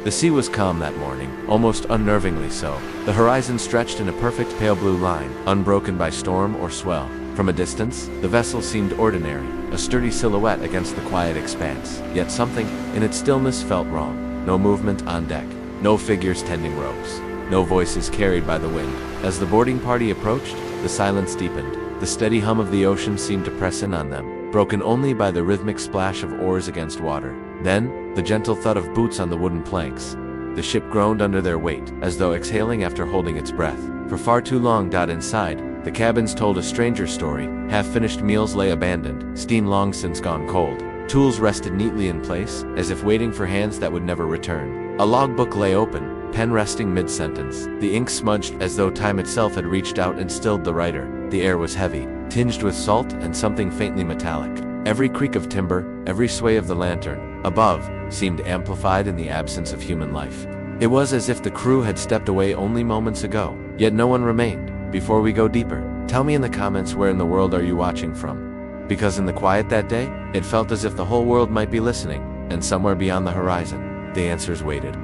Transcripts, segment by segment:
The sea was calm that morning, almost unnervingly so. The horizon stretched in a perfect pale blue line, unbroken by storm or swell. From a distance, the vessel seemed ordinary, a sturdy silhouette against the quiet expanse. Yet something, in its stillness, felt wrong. No movement on deck, no figures tending ropes, no voices carried by the wind. As the boarding party approached, the silence deepened. The steady hum of the ocean seemed to press in on them, broken only by the rhythmic splash of oars against water. Then, the gentle thud of boots on the wooden planks. The ship groaned under their weight, as though exhaling after holding its breath. For far too long. Inside, the cabins told a stranger story. Half-finished meals lay abandoned, steam long since gone cold. Tools rested neatly in place, as if waiting for hands that would never return. A logbook lay open, pen resting mid-sentence, the ink smudged as though time itself had reached out and stilled the writer. The air was heavy, tinged with salt and something faintly metallic. Every creak of timber, every sway of the lantern above, seemed amplified in the absence of human life. It was as if the crew had stepped away only moments ago, yet no one remained. Before we go deeper, tell me in the comments where in the world are you watching from? Because in the quiet that day, it felt as if the whole world might be listening, and somewhere beyond the horizon, the answers waited.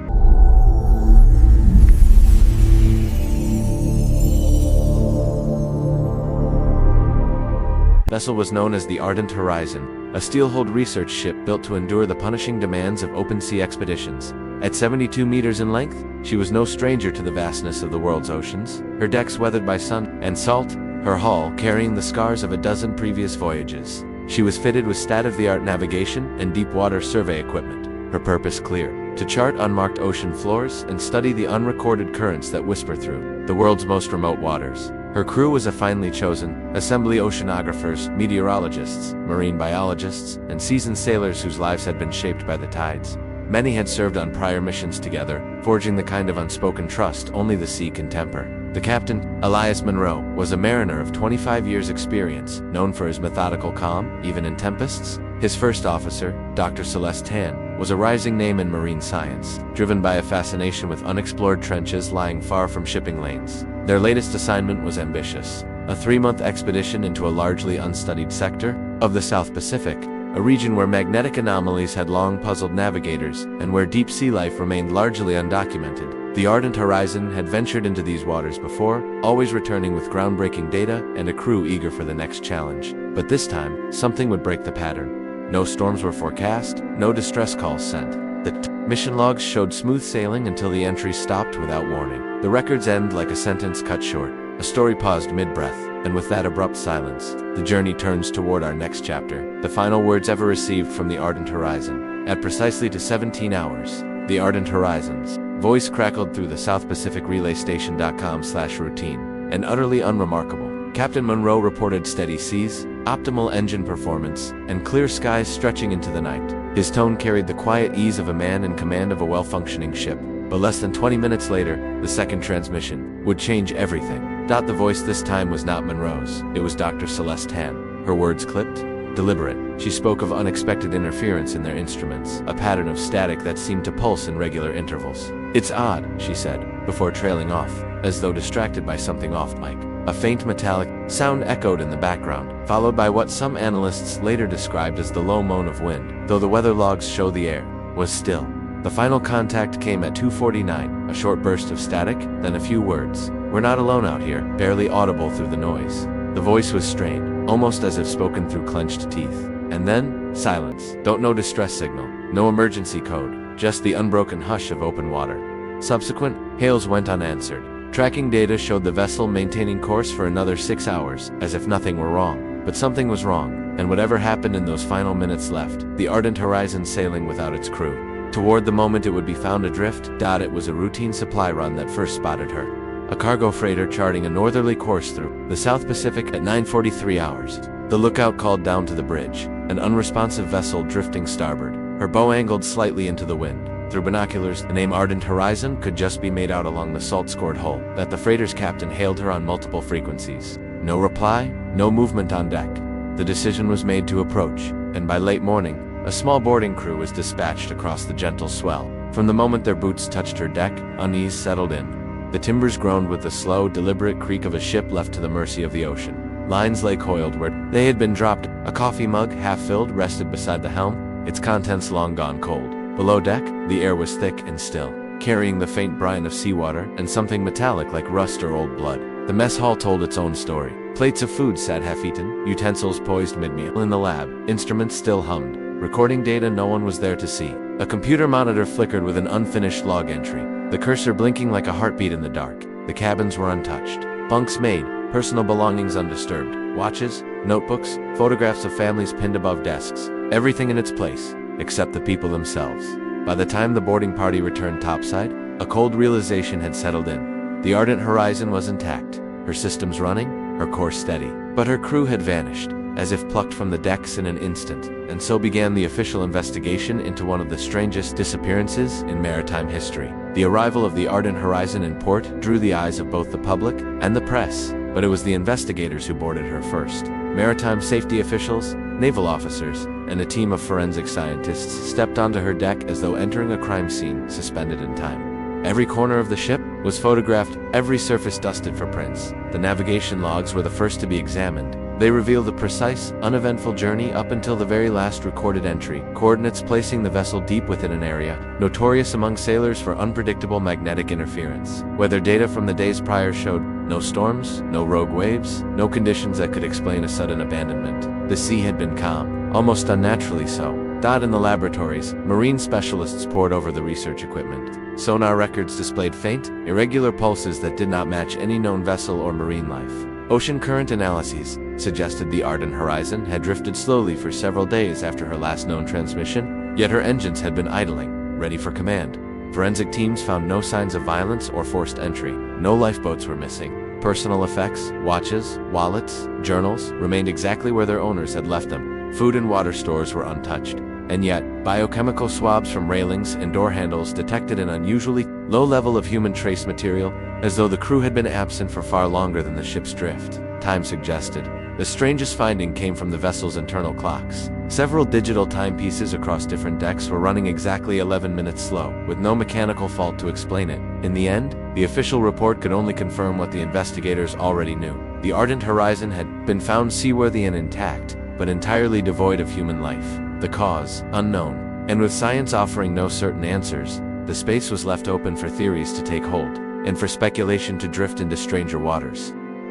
The vessel was known as the Ardent Horizon, a steel-hulled research ship built to endure the punishing demands of open-sea expeditions. At 72 meters in length, she was no stranger to the vastness of the world's oceans, her decks weathered by sun and salt, her hull carrying the scars of a dozen previous voyages. She was fitted with state-of-the-art navigation and deep-water survey equipment, her purpose clear: to chart unmarked ocean floors and study the unrecorded currents that whisper through the world's most remote waters. Her crew was a finely chosen assembly: oceanographers, meteorologists, marine biologists, and seasoned sailors whose lives had been shaped by the tides. Many had served on prior missions together, forging the kind of unspoken trust only the sea can temper. The captain, Elias Monroe, was a mariner of 25 years' experience, known for his methodical calm, even in tempests. His first officer, Dr. Celeste Tan, was a rising name in marine science, driven by a fascination with unexplored trenches lying far from shipping lanes. Their latest assignment was ambitious: a 3-month expedition into a largely unstudied sector of the South Pacific, a region where magnetic anomalies had long puzzled navigators and where deep sea life remained largely undocumented. The Ardent Horizon had ventured into these waters before, always returning with groundbreaking data and a crew eager for the next challenge. But this time, something would break the pattern. No storms were forecast, no distress calls sent. The mission logs showed smooth sailing until the entries stopped without warning. The records end like a sentence cut short. A story paused mid-breath, and with that abrupt silence, the journey turns toward our next chapter. The final words ever received from the Ardent Horizon. At precisely to 17 hours, the Ardent Horizon's voice crackled through the South Pacific Relay Station.com/routine, and utterly unremarkable. Captain Monroe reported steady seas, optimal engine performance, and clear skies stretching into the night. His tone carried the quiet ease of a man in command of a well-functioning ship. But less than 20 minutes later, the second transmission would change everything. The voice this time was not Monroe's, it was Dr. Celeste Tan. Her words clipped, deliberate. She spoke of unexpected interference in their instruments, a pattern of static that seemed to pulse in regular intervals. "It's odd," she said, before trailing off, as though distracted by something off-mic. A faint metallic sound echoed in the background, followed by what some analysts later described as the low moan of wind, though the weather logs show the air was still. The final contact came at 2:49, a short burst of static, then a few words. "We're not alone out here," barely audible through the noise. The voice was strained, almost as if spoken through clenched teeth. And then, silence. No distress signal, no emergency code, just the unbroken hush of open water. Subsequent hails went unanswered. Tracking data showed the vessel maintaining course for another 6 hours, as if nothing were wrong. But something was wrong, and whatever happened in those final minutes left the Ardent Horizon sailing without its crew. Toward the moment it would be found adrift, it was a routine supply run that first spotted her. A cargo freighter charting a northerly course through the South Pacific at 9:43 hours. The lookout called down to the bridge, an unresponsive vessel drifting starboard, her bow angled slightly into the wind. Through binoculars, the name Ardent Horizon could just be made out along the salt-scored hull. That the freighter's captain hailed her on multiple frequencies. No reply, no movement on deck. The decision was made to approach, and by late morning, a small boarding crew was dispatched across the gentle swell. From the moment their boots touched her deck, unease settled in. The timbers groaned with the slow, deliberate creak of a ship left to the mercy of the ocean. Lines lay coiled where they had been dropped. A coffee mug, half filled, rested beside the helm, its contents long gone cold. Below deck, the air was thick and still, carrying the faint brine of seawater and something metallic like rust or old blood. The mess hall told its own story. Plates of food sat half-eaten, utensils poised mid-meal. In the lab, instruments still hummed, recording data no one was there to see. A computer monitor flickered with an unfinished log entry, the cursor blinking like a heartbeat in the dark. The cabins were untouched, bunks made, personal belongings undisturbed, watches, notebooks, photographs of families pinned above desks, everything in its place, except the people themselves. By the time the boarding party returned topside, a cold realization had settled in. The Ardent Horizon was intact, her systems running, her course steady, but her crew had vanished, as if plucked from the decks in an instant, and so began the official investigation into one of the strangest disappearances in maritime history. The arrival of the Ardent Horizon in port drew the eyes of both the public and the press, but it was the investigators who boarded her first. Maritime safety officials, naval officers, and a team of forensic scientists stepped onto her deck as though entering a crime scene suspended in time. Every corner of the ship was photographed, every surface dusted for prints. The navigation logs were the first to be examined. They revealed the precise, uneventful journey up until the very last recorded entry, coordinates placing the vessel deep within an area, notorious among sailors for unpredictable magnetic interference. Weather data from the days prior showed no storms, no rogue waves, no conditions that could explain a sudden abandonment. The sea had been calm, almost unnaturally so. In the laboratories, marine specialists pored over the research equipment. Sonar records displayed faint, irregular pulses that did not match any known vessel or marine life. Ocean current analyses suggested the Ardent Horizon had drifted slowly for several days after her last known transmission, yet her engines had been idling, ready for command. Forensic teams found no signs of violence or forced entry. No lifeboats were missing. Personal effects, watches, wallets, journals remained exactly where their owners had left them. Food and water stores were untouched. And yet, biochemical swabs from railings and door handles detected an unusually low level of human trace material, as though the crew had been absent for far longer than the ship's drift. Time suggested. The strangest finding came from the vessel's internal clocks. Several digital timepieces across different decks were running exactly 11 minutes slow, with no mechanical fault to explain it. In the end, the official report could only confirm what the investigators already knew. The Ardent Horizon had been found seaworthy and intact, but entirely devoid of human life. The cause, unknown. And with science offering no certain answers, the space was left open for theories to take hold, and for speculation to drift into stranger waters.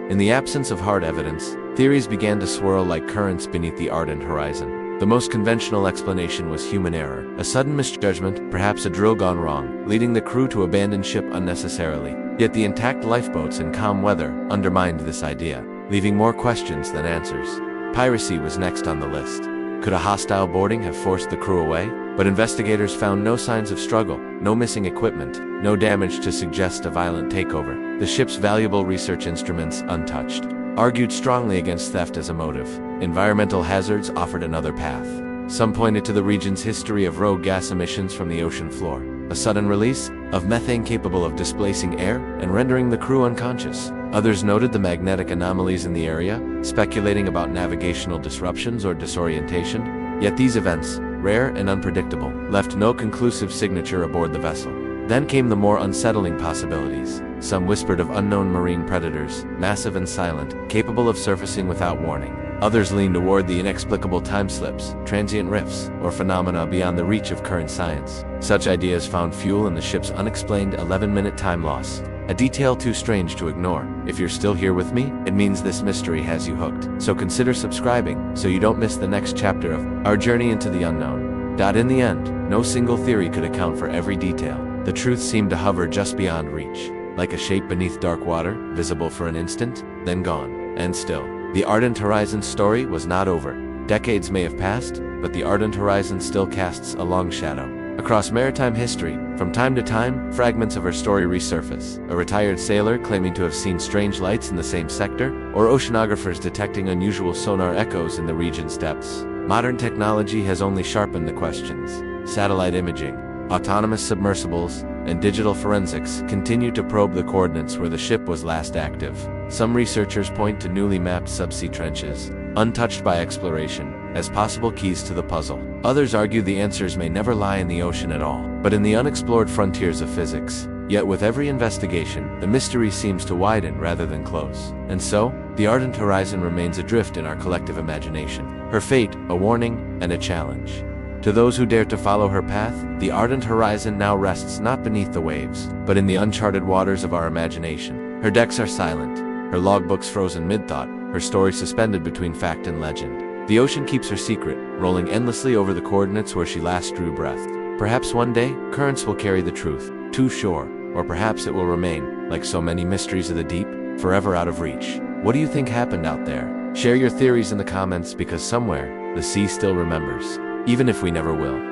In the absence of hard evidence, theories began to swirl like currents beneath the Ardent Horizon. The most conventional explanation was human error, a sudden misjudgment, perhaps a drill gone wrong, leading the crew to abandon ship unnecessarily. Yet the intact lifeboats in calm weather undermined this idea, leaving more questions than answers. Piracy was next on the list. Could a hostile boarding have forced the crew away? But investigators found no signs of struggle, no missing equipment, no damage to suggest a violent takeover. The ship's valuable research instruments, untouched, argued strongly against theft as a motive. Environmental hazards offered another path. Some pointed to the region's history of rogue gas emissions from the ocean floor, a sudden release of methane capable of displacing air and rendering the crew unconscious. Others noted the magnetic anomalies in the area, speculating about navigational disruptions or disorientation. Yet these events, rare and unpredictable, left no conclusive signature aboard the vessel. Then came the more unsettling possibilities. Some whispered of unknown marine predators, massive and silent, capable of surfacing without warning. Others leaned toward the inexplicable time slips, transient rifts, or phenomena beyond the reach of current science. Such ideas found fuel in the ship's unexplained 11-minute time loss, a detail too strange to ignore. If you're still here with me, it means this mystery has you hooked. So consider subscribing, so you don't miss the next chapter of our journey into the unknown. In the end, no single theory could account for every detail. The truth seemed to hover just beyond reach, like a shape beneath dark water, visible for an instant, then gone. And still, the Ardent Horizon's story was not over. Decades may have passed, but the Ardent Horizon still casts a long shadow. Across maritime history, from time to time, fragments of her story resurface. A retired sailor claiming to have seen strange lights in the same sector, or oceanographers detecting unusual sonar echoes in the region's depths. Modern technology has only sharpened the questions. Satellite imaging, autonomous submersibles, and digital forensics continue to probe the coordinates where the ship was last active. Some researchers point to newly mapped subsea trenches, untouched by exploration, as possible keys to the puzzle. Others argue the answers may never lie in the ocean at all, but in the unexplored frontiers of physics. Yet with every investigation, the mystery seems to widen rather than close. And so, the Ardent Horizon remains adrift in our collective imagination. Her fate, a warning and a challenge. To those who dare to follow her path, the Ardent Horizon now rests not beneath the waves, but in the uncharted waters of our imagination. Her decks are silent, her logbooks frozen mid-thought, her story suspended between fact and legend. The ocean keeps her secret, rolling endlessly over the coordinates where she last drew breath. Perhaps one day, currents will carry the truth to shore, or perhaps it will remain, like so many mysteries of the deep, forever out of reach. What do you think happened out there? Share your theories in the comments, because somewhere, the sea still remembers, even if we never will.